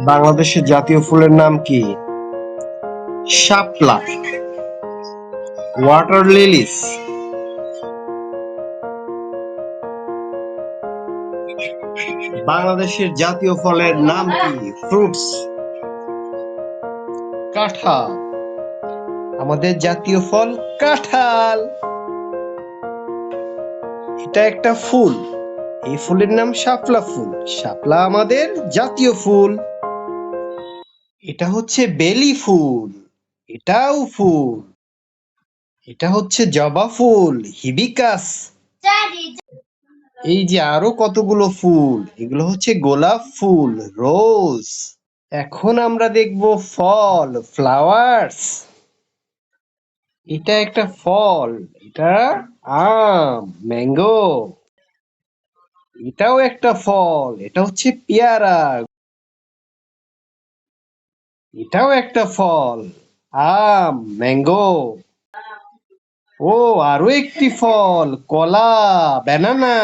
বাংলাদেশের জাতীয় ফুলের নাম কি? শাপলা, ওয়াটার লিলিস। বাংলাদেশের জাতীয় ফলের নাম কি? ফ্রুটস। কাঁঠাল, আমাদের জাতীয় ফল কাঁঠাল। এটা একটা ফুল, এই ফুলের নাম শাপলা ফুল। শাপলা আমাদের জাতীয় ফুল। এটা হচ্ছে বেলি ফুল, এটাও ফুল। এটা হচ্ছে জবা ফুল, হিবিকাস। এই যে আরো কতগুলো ফুল, এগুলো হচ্ছে গোলাপ ফুল, রোজ। এখন আমরা দেখব ফল, ফ্লাওয়ার্স। এটা একটা ফল, এটা আম, ম্যাঙ্গো। এটাও একটা ফল, এটা হচ্ছে পেয়ারা। এটাও একটা ফল, আম, ম্যাঙ্গো। ও আরো একটি ফল, কলা, ব্যানানা।